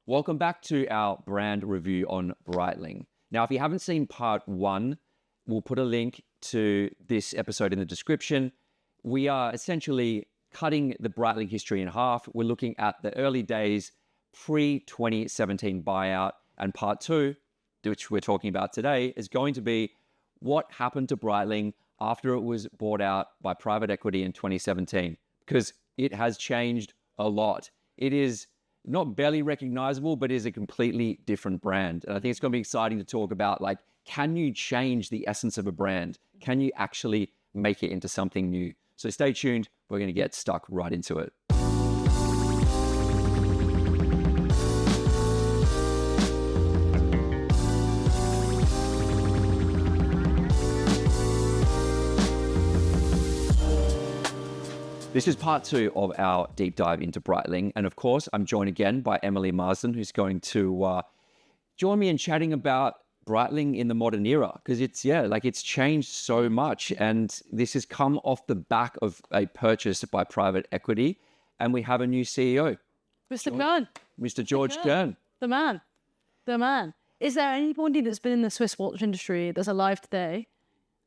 Welcome back to our brand review on Breitling. Now, if you haven't seen part 1, we'll put a link to this episode in the description. We are essentially cutting the Breitling history in half. We're looking at the early days, pre-2017 buyout, and part 2, which we're talking about today, is going to be what happened to Breitling after it was bought out by private equity in 2017, because it has changed a lot. It is not barely recognizable, but is a completely different brand. And I think it's going to be exciting to talk about, like, can you change the essence of a brand? Can you actually make it into something new? So stay tuned. We're going to get stuck right into it. This is part 2 of our deep dive into Breitling. And of course, I'm joined again by Emily Marsden, who's going to join me in chatting about Breitling in the modern era. Because it's changed so much. And this has come off the back of a purchase by private equity. And we have a new CEO. Mr. Kern. Mr. Georges Kern. The man. Is there anybody that's been in the Swiss watch industry that's alive today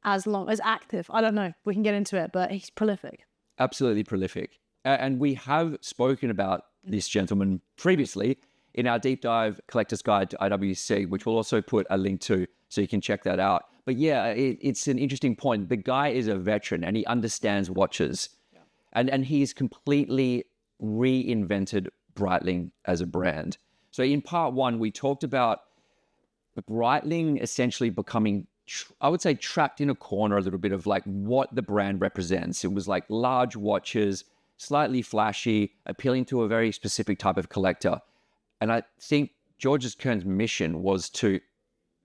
as active? I don't know. We can get into it, but he's prolific. Absolutely prolific. And we have spoken about this gentleman previously in our deep dive collector's guide to IWC, which we'll also put a link to so you can check that out. But yeah, it's an interesting point. The guy is a veteran and he understands watches. Yeah. And he's completely reinvented Breitling as a brand. So in part 1, we talked about Breitling essentially becoming, I would say, trapped in a corner a little bit of like what the brand represents. It was like large watches, slightly flashy, appealing to a very specific type of collector. And I think Georges Kern's mission was to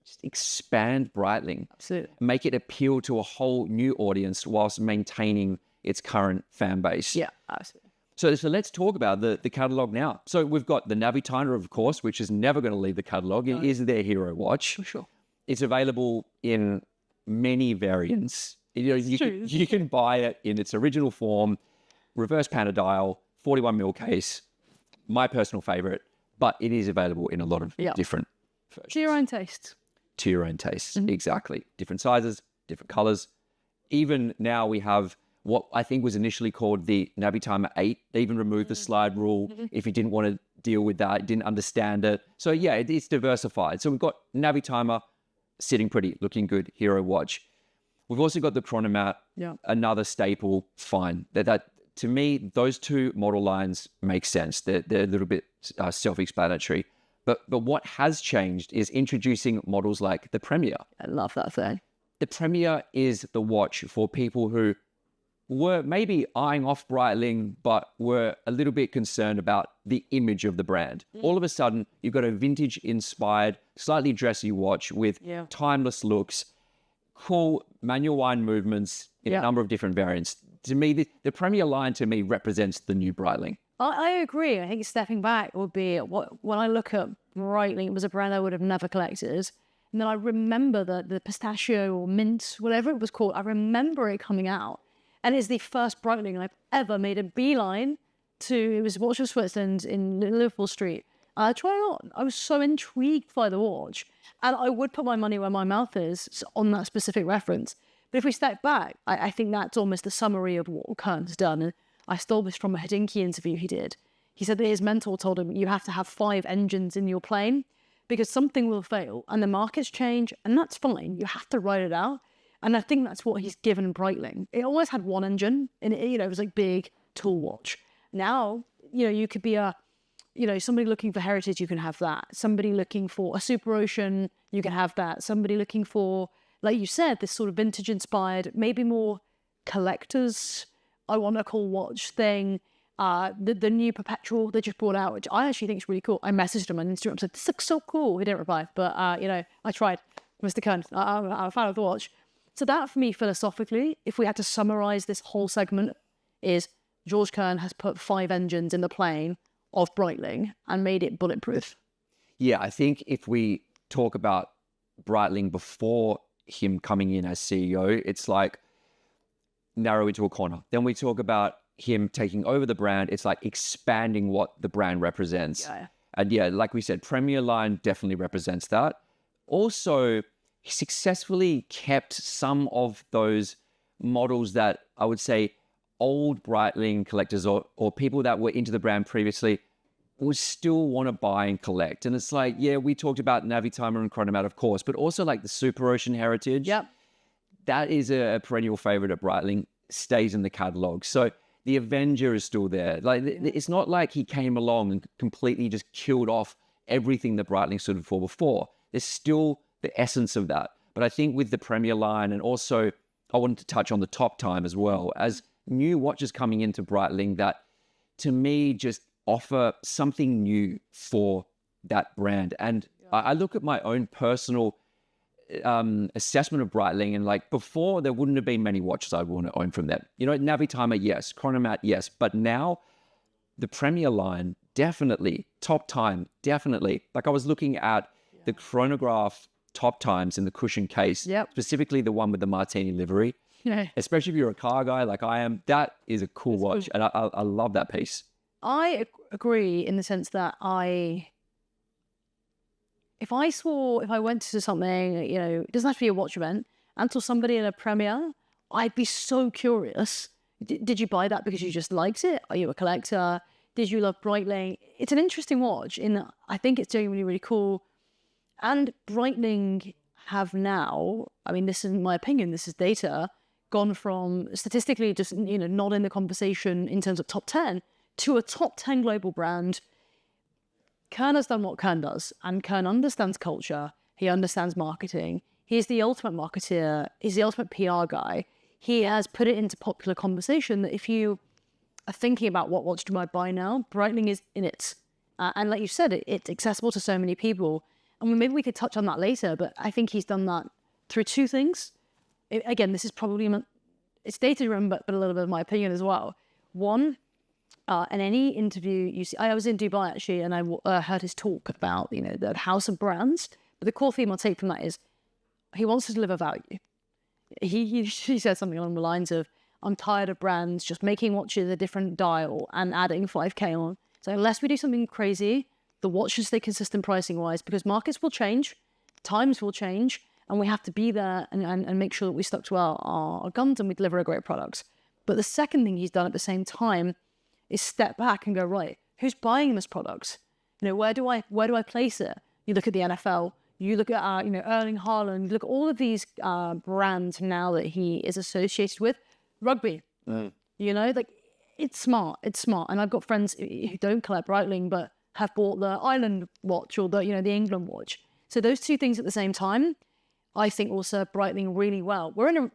just expand Breitling, absolutely, make it appeal to a whole new audience whilst maintaining its current fan base. Yeah, absolutely. So let's talk about the catalog now. So we've got the Navitimer, of course, which is never going to leave the catalog. It is their hero watch. For sure. It's available in many variants. You can buy it in its original form, reverse Panadial, 41mm case, my personal favorite, but it is available in a lot of different versions. To your own taste. To your own taste, exactly. Different sizes, different colors. Even now we have what I think was initially called the Navitimer 8. They even removed the slide rule if you didn't want to deal with that, didn't understand it. So yeah, it's diversified. So we've got Navitimer, sitting pretty, looking good, hero watch. We've also got the Chronomat, another staple, fine. That to me, those two model lines make sense. They're a little bit self-explanatory. But what has changed is introducing models like the Premier. I love that thing. The Premier is the watch for people who were maybe eyeing off Breitling, but were a little bit concerned about the image of the brand. All of a sudden, you've got a vintage-inspired, slightly dressy watch with timeless looks, cool manual wind movements in a number of different variants. To me, the Premier line to me represents the new Breitling. I agree. I think stepping back would be, when I look at Breitling, it was a brand I would have never collected. And then I remember the pistachio or mint, whatever it was called, I remember it coming out. And it's the first Breitling I've ever made a beeline to. It was Watch of Switzerland in Liverpool Street. I tried it on. I was so intrigued by the watch. And I would put my money where my mouth is on that specific reference. But if we step back, I think that's almost the summary of what Kern's done. And I stole this from a Hodinkee interview he did. He said that his mentor told him, you have to have 5 engines in your plane because something will fail and the markets change, and that's fine. You have to ride it out. And I think that's what he's given Breitling. It always had one engine, and it was like big tool watch. Now, you could be somebody looking for heritage, you can have that. Somebody looking for a Super Ocean, you can have that. Somebody looking for, like you said, this sort of vintage inspired, maybe more collectors, I want to call watch thing. The new Perpetual they just brought out, which I actually think is really cool. I messaged him on Instagram, said, this looks so cool. He didn't reply, but I tried. Mr. Kern, I'm a fan of the watch. So that, for me, philosophically, if we had to summarize this whole segment, is Georges Kern has put 5 engines in the plane of Breitling and made it bulletproof. Yeah, I think if we talk about Breitling before him coming in as CEO, it's like narrow into a corner. Then we talk about him taking over the brand. It's like expanding what the brand represents. Yeah. And yeah, like we said, Premier line definitely represents that. Also, he successfully kept some of those models that I would say old Breitling collectors or people that were into the brand previously would still want to buy and collect. And it's like, yeah, we talked about Navitimer and Chronomat, of course, but also like the Super Ocean Heritage. Yep. That is a perennial favorite at Breitling, stays in the catalog. So the Avenger is still there. Like, it's not like he came along and completely just killed off everything that Breitling stood for before. There's still the essence of that. But I think with the Premier line, and also I wanted to touch on the Top Time as well, as new watches coming into Breitling that to me just offer something new for that brand. And I look at my own personal assessment of Breitling, and like before there wouldn't have been many watches I want to own from them. You know, Navitimer, yes. Chronomat, yes. But now the Premier line, definitely. Top Time, definitely. Like I was looking at the chronograph Top Times in the cushion case, specifically the one with the Martini livery. Yeah. Especially if you're a car guy like I am, that is a cool watch. And I love that piece. I agree in the sense that if I went to something, you know, it doesn't have to be a watch event, and saw somebody in a Premier, I'd be so curious. Did you buy that because you just liked it? Are you a collector? Did you love Breitling? It's an interesting watch in that I think it's genuinely really cool. And Breitling have now, I mean, this isn't my opinion, this is data, gone from statistically just, you know, not in the conversation in terms of top 10 to a top 10 global brand. Kern has done what Kern does, and Kern understands culture. He understands marketing. He's the ultimate marketeer. He's the ultimate PR guy. He has put it into popular conversation that if you are thinking about what watch do I buy now, Breitling is in it. And like you said, it's accessible to so many people. And maybe we could touch on that later, but I think he's done that through two things. Again, this is probably, it's data-driven, but a little bit of my opinion as well. One, in any interview you see, I was in Dubai actually, and I heard his talk about, you know, the house of brands. But the core theme I'll take from that is he wants to deliver value. He said something along the lines of, I'm tired of brands just making watches a different dial and adding 5K on. So unless we do something crazy, the watch should stay consistent pricing wise, because markets will change, times will change, and we have to be there and make sure that we stuck to our guns and we deliver a great product. But the second thing he's done at the same time is step back and go, right, who's buying this product? You know, where do I place it? You look at the NFL, you look at, you know, Erling Haaland, look at all of these brands now that he is associated with. Rugby, you know, like it's smart. And I've got friends who don't collect Breitling, but have bought the Ireland watch or the, you know, the England watch. So those two things at the same time, I think will serve Breitling really well. We're in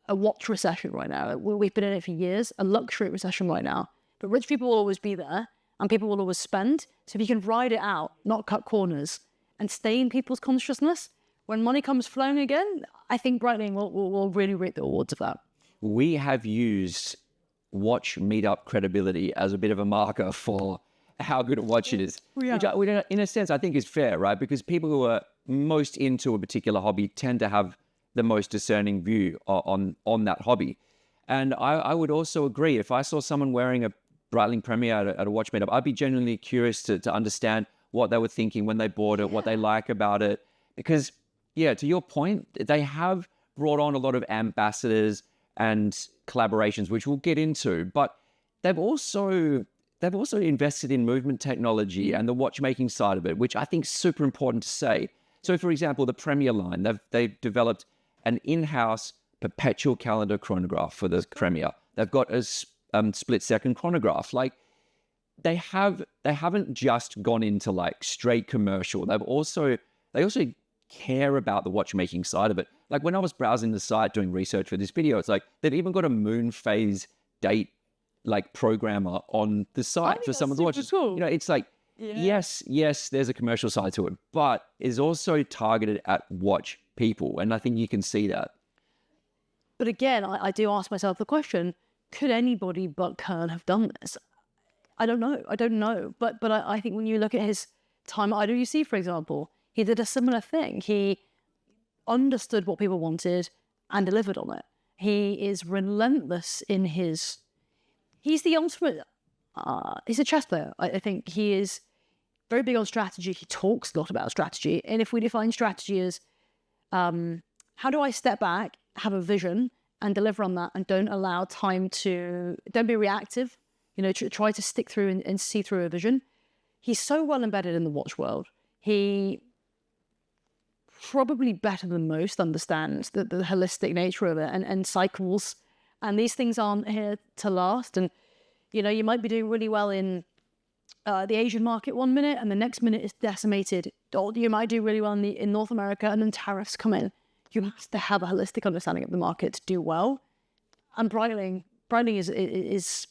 a watch recession right now. We've been in it for years, a luxury recession right now. But rich people will always be there and people will always spend. So if you can ride it out, not cut corners, and stay in people's consciousness, when money comes flowing again, I think Breitling will really reap the rewards of that. We have used watch meetup credibility as a bit of a marker for how good a watch it is. Yeah. Which in a sense I think is fair, right? Because people who are most into a particular hobby tend to have the most discerning view on that hobby. And I would also agree, if I saw someone wearing a Breitling Premier at a watch meetup, I'd be genuinely curious to understand what they were thinking when they bought it, what they like about it. Because, yeah, to your point, they have brought on a lot of ambassadors and collaborations, which we'll get into. But they've also invested in movement technology and the watchmaking side of it, which I think is super important to say. So, for example, the Premier line, they've developed an in-house perpetual calendar chronograph for the Premier. They've got a split-second chronograph. Like, they haven't just gone into like straight commercial. They also care about the watchmaking side of it. Like when I was browsing the site doing research for this video, it's like they've even got a moon phase date like programmer on the site for some of the watches. Cool. You know, it's like, yes, there's a commercial side to it, but it's also targeted at watch people. And I think you can see that. But again, I do ask myself the question, could anybody but Kern have done this? I don't know. But I think when you look at his time at IWC, for example, he did a similar thing. He understood what people wanted and delivered on it. He is relentless in he's the ultimate, he's a chess player. I think he is very big on strategy. He talks a lot about strategy. And if we define strategy as how do I step back, have a vision, and deliver on that, and don't be reactive, try to stick through and see through a vision. He's so well embedded in the watch world. He probably better than most understands the holistic nature of it and cycles. And these things aren't here to last. And, you might be doing really well in the Asian market 1 minute, and the next minute is decimated. Or you might do really well in North America, and then tariffs come in. You have to have a holistic understanding of the market to do well. And Breitling is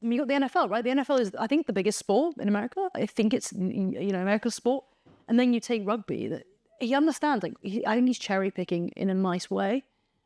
I mean, you got the NFL, right? The NFL is, I think, the biggest sport in America. I think it's, America's sport. And then you take rugby. That he understands. I think he's cherry picking in a nice way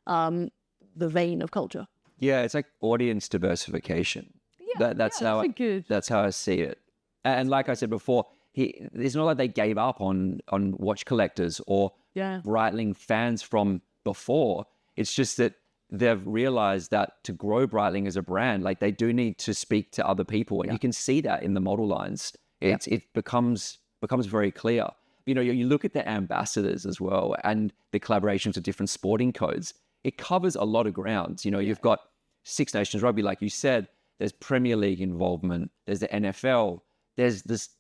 the vein of culture. Yeah, it's like audience diversification. Yeah, that's how I see it. And like I said before, it's not like they gave up on watch collectors or Breitling fans from before. It's just that they've realized that to grow Breitling as a brand, like they do need to speak to other people. And you can see that in the model lines. It becomes very clear. You look at the ambassadors as well and the collaborations with different sporting codes. It covers a lot of grounds. You've got Six Nations Rugby, like you said, there's Premier League involvement, there's the NFL, there's this,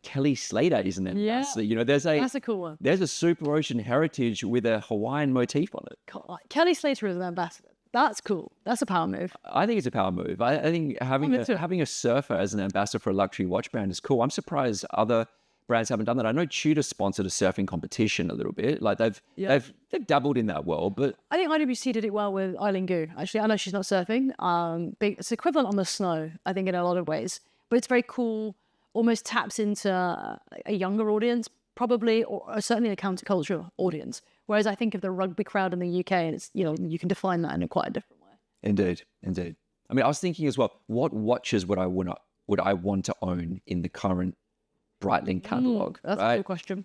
Kelly Slater is an ambassador. That's a cool one. There's a Super Ocean heritage with a Hawaiian motif on it. God, Kelly Slater is an ambassador. That's cool. That's a power move. I think it's a power move. I think having a surfer as an ambassador for a luxury watch brand is cool. I'm surprised other brands haven't done that. I know Tudor sponsored a surfing competition a little bit. Like they've dabbled in that world, but I think IWC did it well with Eileen Gu. Actually, I know she's not surfing. It's equivalent on the snow, I think, in a lot of ways. But it's very cool. Almost taps into a younger audience, probably, or certainly a counterculture audience. Whereas I think of the rugby crowd in the UK, and it's you can define that in quite a different way. Indeed. I mean, I was thinking as well, what watches would I want to own in the current Breitling catalog? That's a good question.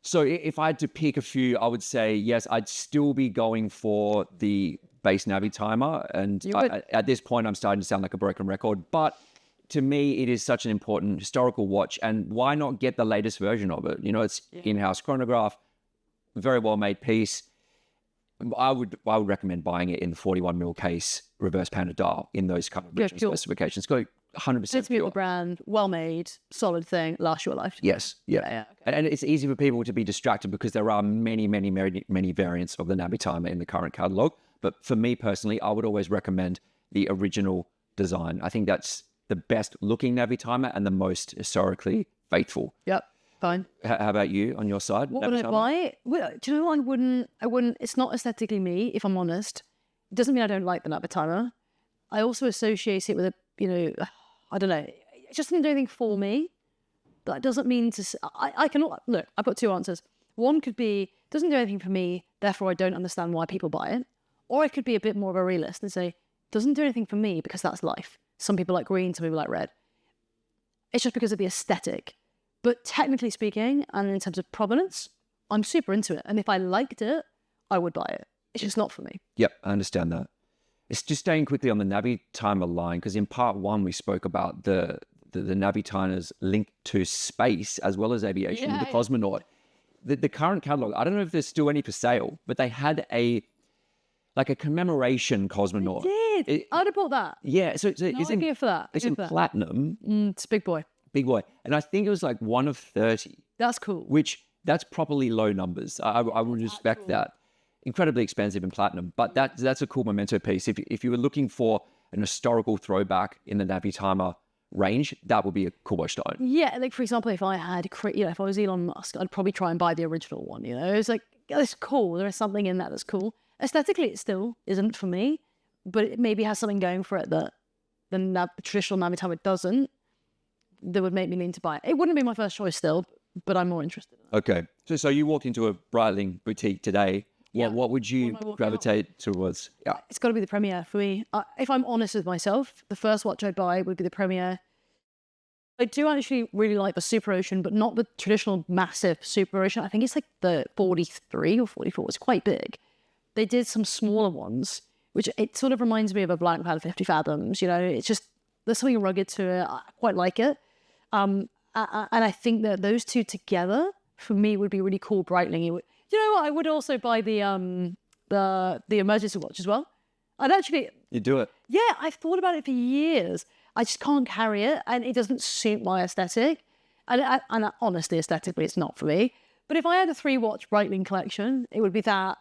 So if I had to pick a few, I would say, yes, I'd still be going for the base Navi timer. And at this point, I'm starting to sound like a broken record. But to me, it is such an important historical watch. And why not get the latest version of it? It's in-house chronograph, very well-made piece. I would recommend buying it in the 41mm case, reverse Panda dial in those kind of original specifications. Go 100% Fits me with the brand, well-made, solid thing, lasts your life. Yes, yeah. Okay. And it's easy for people to be distracted because there are many, many, many, many variants of the Navi timer in the current catalog. But for me personally, I would always recommend the original design. I think that's the best looking Navi timer and the most historically faithful. Yep, fine. How about you on your side? What would I buy? Well, do you know what? I wouldn't, it's not aesthetically me, if I'm honest. It doesn't mean I don't like the Navi timer. I also associate it with I don't know, it just didn't do anything for me. That doesn't mean to, I can, look, I've got two answers. One could be, doesn't do anything for me, therefore I don't understand why people buy it. Or I could be a bit more of a realist and say, doesn't do anything for me because that's life. Some people like green, some people like red. It's just because of the aesthetic. But technically speaking, and in terms of provenance, I'm super into it. And if I liked it, I would buy it. It's just not for me. Yep, I understand that. It's just staying quickly on the Navi timer line, because in part one, we spoke about the Navi timers linked to space as well as aviation, the Cosmonaut. The current catalog, I don't know if there's still any for sale, but they had a commemoration Cosmonaut. They did. I'd have bought that. Yeah, so it's in for that. It's in platinum. It's a big boy. Big boy. And I think it was like 1 of 30. That's cool. That's properly low numbers. I would respect that. Incredibly expensive in platinum, but that's a cool memento piece. If you were looking for an historical throwback in the Navi timer range, that would be a cool watch to own. Yeah, like for example, if I had, if I was Elon Musk, I'd probably try and buy the original one. It's like, it's cool. There is something in that that's cool. Aesthetically, it still isn't for me, but it maybe has something going for it that the traditional Navi timer doesn't. That would make me lean to buy it. It wouldn't be my first choice still, but I'm more interested in it. Okay, so you walked into a Breitling boutique today. What would you gravitate towards? Yeah, it's got to be the Premier for me. If I'm honest with myself, the first watch I'd buy would be the Premier. I do actually really like the Super Ocean, but not the traditional massive Super Ocean. I think it's like the 43 or 44. It's quite big. They did some smaller ones, which it sort of reminds me of a Black Panther 50 Fathoms. It's just, there's something rugged to it. I quite like it. And I think that those two together for me would be really cool. Breitling. You know what? I would also buy the emergency watch as well. I'd actually. You do it. Yeah, I've thought about it for years. I just can't carry it, and it doesn't suit my aesthetic. And honestly, aesthetically, it's not for me. But if I had a 3-watch Breitling collection, it would be that.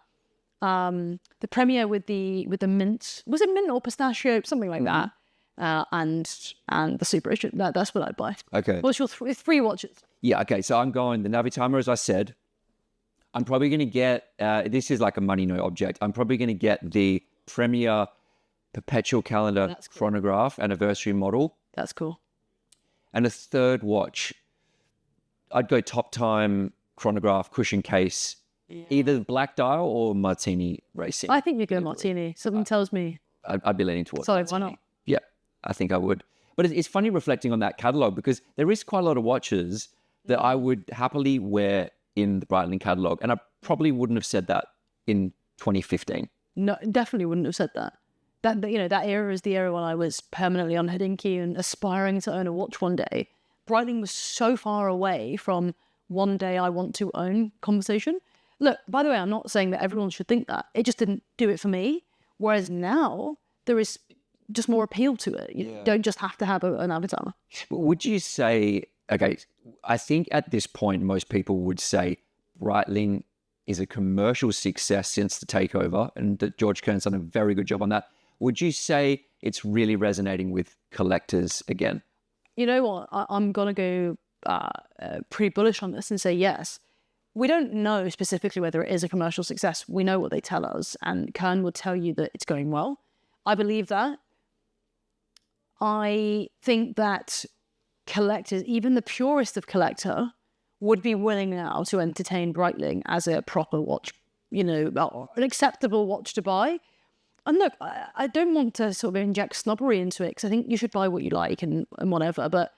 The Premier with the mint, was it mint or pistachio, something like that, and the Super Edition. That's what I'd buy. Okay. What's your 3 watches? Yeah. Okay. So I'm going the Navitimer, as I said. I'm probably going to get. This is like a money no object. I'm probably going to get the Premier Perpetual Calendar Chronograph Anniversary model. That's cool. And a third watch, I'd go Top Time Chronograph Cushion Case. Yeah. Either Black Dial or Martini Racing. I think you go Martini. Something tells me. I'd be leaning towards Sorry, Martini. why not? Yeah, I think I would. But it's funny reflecting on that catalogue because there is quite a lot of watches that I would happily wear in the Breitling catalogue. And I probably wouldn't have said that in 2015. No, definitely wouldn't have said that. That era is the era when I was permanently on Hodinkee and aspiring to own a watch one day. Breitling was so far away from one day I want to own conversation. Look, by the way, I'm not saying that everyone should think that. It just didn't do it for me. Whereas now, there is just more appeal to it. You don't just have to have an avatar. Would you say, okay, I think at this point, most people would say Breitling is a commercial success since the takeover, and that Georges Kern's done a very good job on that. Would you say it's really resonating with collectors again? You know what? I'm going to go pretty bullish on this and say yes. We don't know specifically whether it is a commercial success. We know what they tell us, and Kern will tell you that it's going well. I believe that. I think that collectors, even the purest of collector, would be willing now to entertain Breitling as a proper watch, an acceptable watch to buy. And look, I don't want to sort of inject snobbery into it because I think you should buy what you like and whatever, but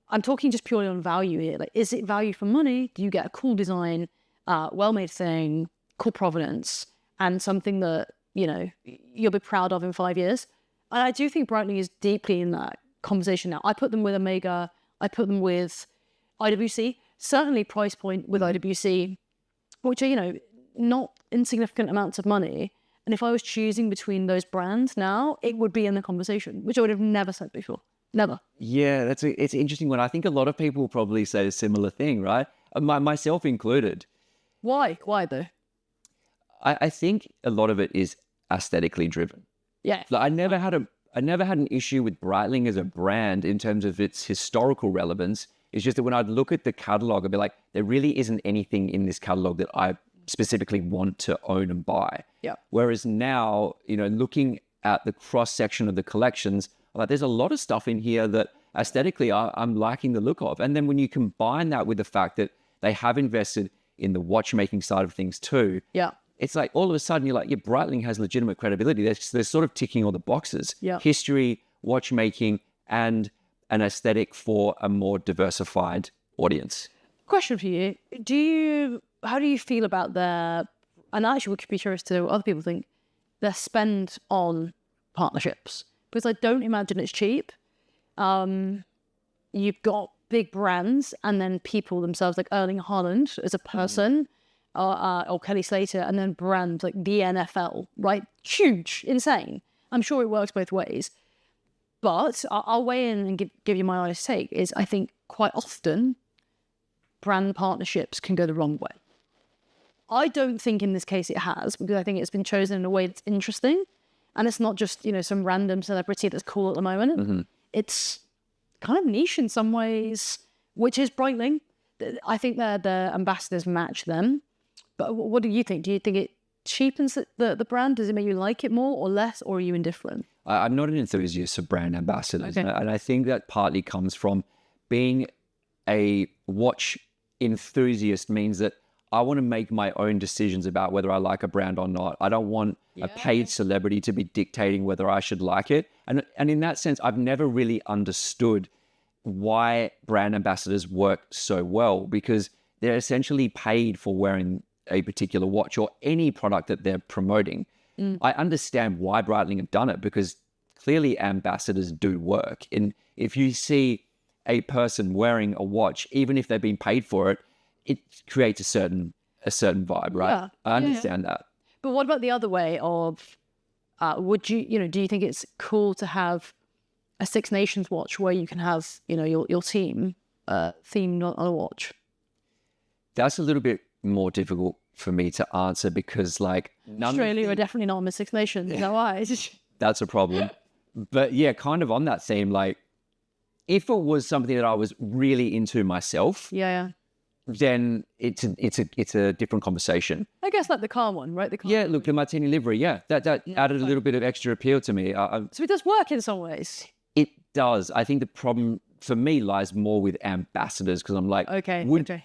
I'm talking just purely on value here. Like, is it value for money? Do you get a cool design, well-made thing, cool provenance, and something that, you'll be proud of in 5 years? And I do think Breitling is deeply in that conversation now. I put them with Omega. I put them with IWC. Certainly price point with IWC, which are, not insignificant amounts of money. And if I was choosing between those brands now, it would be in the conversation, which I would have never said before. Never. Yeah, it's an interesting one. I think a lot of people will probably say a similar thing, right? Myself included. Why? Why though? I think a lot of it is aesthetically driven. Yeah. Like, I never had an issue with Breitling as a brand in terms of its historical relevance. It's just that when I'd look at the catalog, I'd be like, there really isn't anything in this catalog that I specifically want to own and buy. Yeah. Whereas now, looking at the cross section of the collections, like, there's a lot of stuff in here that aesthetically I'm liking the look of. And then when you combine that with the fact that they have invested in the watchmaking side of things too, it's like all of a sudden you're like, yeah, Breitling has legitimate credibility. They're sort of ticking all the boxes. Yeah. History, watchmaking, and an aesthetic for a more diversified audience. Question for you. How do you feel about their, and actually we could be curious to what other people think, their spend on partnerships? Because I don't imagine it's cheap. You've got big brands and then people themselves, like Erling Haaland as a person, or Kelly Slater, and then brands like the NFL, right? Huge, insane. I'm sure it works both ways. But I'll weigh in and give you my honest take, is I think quite often brand partnerships can go the wrong way. I don't think in this case it has, because I think it's been chosen in a way that's interesting. And it's not just, some random celebrity that's cool at the moment. Mm-hmm. It's kind of niche in some ways, which is Breitling. I think the ambassadors match them. But what do you think? Do you think it cheapens the brand? Does it make you like it more or less, or are you indifferent? I'm not an enthusiast of brand ambassadors. Okay. And I think that partly comes from being a watch enthusiast means that I want to make my own decisions about whether I like a brand or not. I don't want a paid celebrity to be dictating whether I should like it. And in that sense, I've never really understood why brand ambassadors work so well, because they're essentially paid for wearing a particular watch or any product that they're promoting. I understand why Breitling have done it, because clearly ambassadors do work. And if you see a person wearing a watch, even if they've been paid for it, it creates a certain vibe, right? Yeah. I understand that. But what about the other way of, would you, do you think it's cool to have a Six Nations watch where you can have, your team themed on a watch? That's a little bit more difficult for me to answer because, like, Australia are definitely not in the Six Nations. No eyes. That's a problem. But yeah, kind of on that theme, like, if it was something that I was really into myself, Yeah. then it's a different conversation. I guess like the car one, right? Yeah, look, the Martini livery, that added a little bit of extra appeal to me. So it does work in some ways. It does. I think the problem for me lies more with ambassadors because I'm like,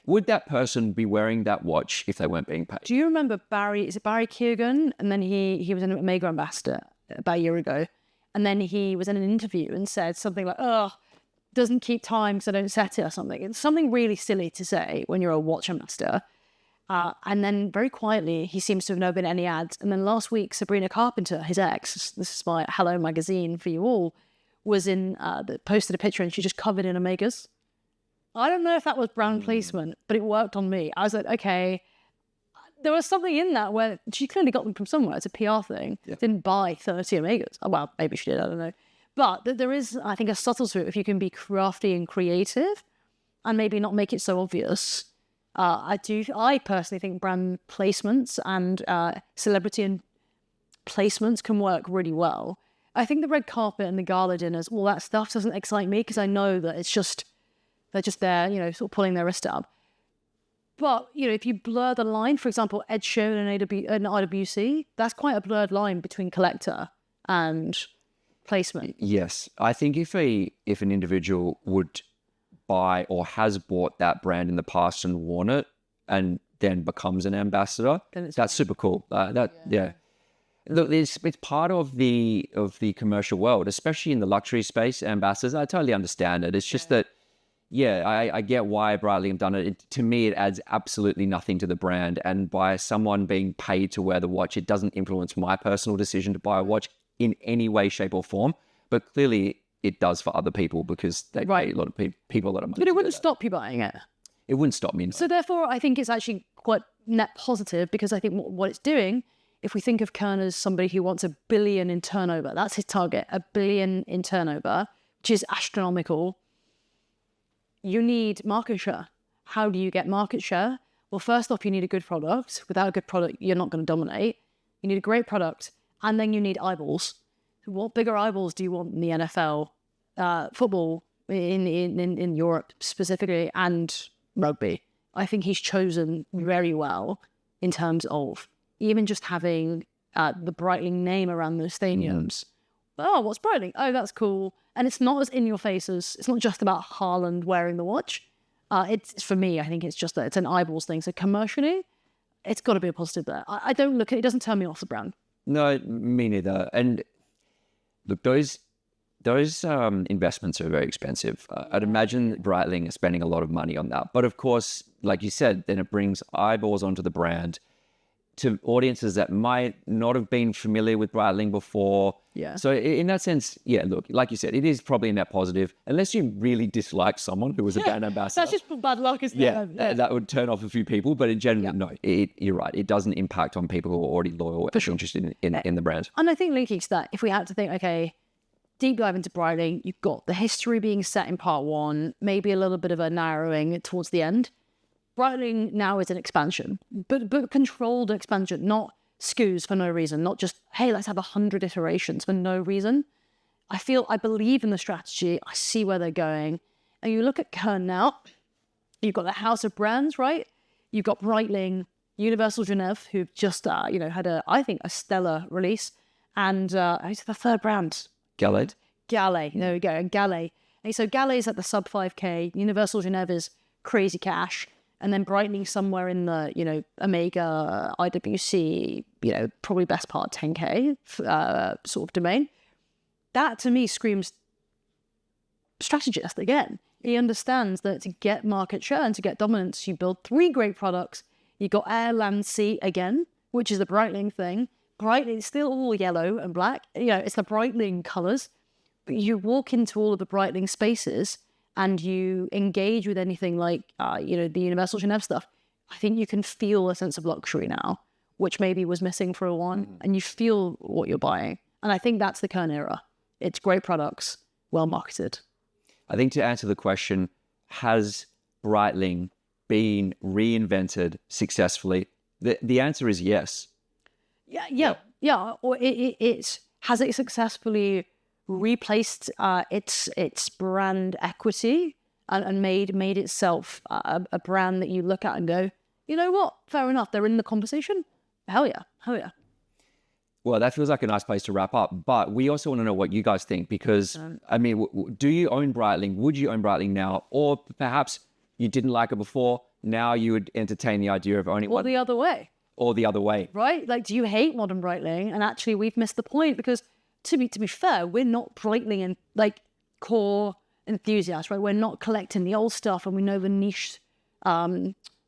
would that person be wearing that watch if they weren't being paid? Do you remember Barry Keoghan? And then he was an Omega ambassador about a year ago. And then he was in an interview and said something like, doesn't keep time because I don't set it or something. It's something really silly to say when you're a watch ambassador. And then very quietly, he seems to have never been in any ads. And then last week, Sabrina Carpenter, his ex, this is my Hello magazine for you all, was posted a picture and she just covered in Omegas. I don't know if that was brand placement, but it worked on me. I was like, okay, there was something in that where she clearly got them from somewhere. It's a PR thing. Yeah. Didn't buy 30 Omegas. Oh, well, maybe she did. I don't know. But there is, I think, a subtle to it if you can be crafty and creative and maybe not make it so obvious. I personally think brand placements and celebrity and placements can work really well. I think the red carpet and the gala dinners, all that stuff doesn't excite me because I know that they're just there, sort of pulling their wrist up. But, if you blur the line, for example, Ed Sheeran and IWC, that's quite a blurred line between collector and placement. Yes. I think if an individual would buy or has bought that brand in the past and worn it and then becomes an ambassador, that's super cool. Yeah. Look, it's part of the commercial world, especially in the luxury space, ambassadors. I totally understand it. It's just that, I get why Breitling have done it. To me, it adds absolutely nothing to the brand. And by someone being paid to wear the watch, it doesn't influence my personal decision to buy a watch in any way, shape or form. But clearly it does for other people because they pay a lot of people a lot of money. But it wouldn't stop you buying it. It wouldn't stop me. So therefore, I think it's actually quite net positive because I think what it's doing, if we think of Kern as somebody who wants $1 billion in turnover, that's his target, $1 billion in turnover, which is astronomical. You need market share. How do you get market share? Well, first off, you need a good product. Without a good product, you're not going to dominate. You need a great product, and then you need eyeballs. What bigger eyeballs do you want in the NFL, football, in Europe specifically, and rugby? I think he's chosen very well in terms of even just having the Breitling name around those stadiums. Oh, what's Breitling? Oh, that's cool. And it's not as in your face as, it's not just about Haaland wearing the watch. It's, for me, I think it's just that it's an eyeballs thing. So commercially, it's got to be a positive there. I don't look at it, doesn't turn me off the brand. No, me neither. And look, those investments are very expensive. I'd imagine Breitling is spending a lot of money on that. But of course, like you said, then it brings eyeballs onto the brand to audiences that might not have been familiar with Breitling before. Yeah. So in that sense, look, like you said, it is probably a net positive, unless you really dislike someone who was a brand ambassador. That's just bad luck, isn't it? Yeah, that would turn off a few people. But in general, no, you're right. It doesn't impact on people who are already loyal and interested in the brand. And I think linking to that, if we had to think, okay, deep dive into Breitling, you've got the history being set in part one, maybe a little bit of a narrowing towards the end. Breitling now is an expansion, but controlled expansion, not skews for no reason, not just, hey, let's have 100 iterations for no reason. I believe in the strategy. I see where they're going. And you look at Kern now, you've got the house of brands, right? You've got Breitling, Universal Genève, who've just, had a stellar release. And who's the third brand? Gallet, there we go, and Gallet. And so Gallet's at the sub 5K, Universal Genève is crazy cash. And then Breitling somewhere in the, Omega, IWC, probably best part 10K sort of domain. That to me screams strategist again. He understands that to get market share and to get dominance, you build 3 great products. You got Air, Land, Sea again, which is the Breitling thing. Breitling is still all yellow and black. It's the Breitling colours. But you walk into all of the Breitling spaces and you engage with anything like, the Universal Genève stuff, I think you can feel a sense of luxury now, which maybe was missing for a while, and you feel what you're buying. And I think that's the Kern era. It's great products, well marketed. I think to answer the question, has Breitling been reinvented successfully? The answer is yes. Yeah. Or has it successfully replaced its brand equity and made itself a brand that you look at and go, you know what? Fair enough. They're in the conversation. Hell yeah. Well, that feels like a nice place to wrap up. But we also want to know what you guys think, because, I mean, do you own Breitling? Would you own Breitling now? Or perhaps you didn't like it before. Now you would entertain the idea of owning one. Or the other way. Or the other way. Right? Like, do you hate modern Breitling? And actually, we've missed the point, because to be fair, we're not Breitling and like core enthusiasts, right? We're not collecting the old stuff, and we know the niche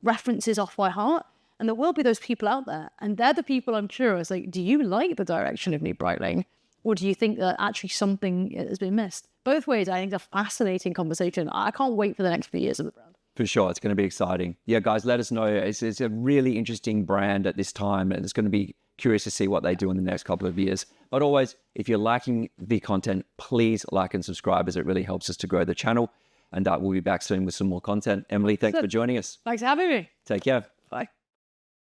references off by heart. And there will be those people out there, and they're the people I'm curious, like, do you like the direction of new Breitling, or do you think that actually something has been missed? Both ways, I think, a fascinating conversation. I can't wait for the next few years of the brand. For sure, it's going to be exciting. Yeah, guys, let us know. It's a really interesting brand at this time, and it's going to be curious to see what they do in the next couple of years. But always, if you're liking the content, please like and subscribe, as it really helps us to grow the channel. And we'll be back soon with some more content. Emily, thanks for joining us. Thanks for having me. Take care. Bye.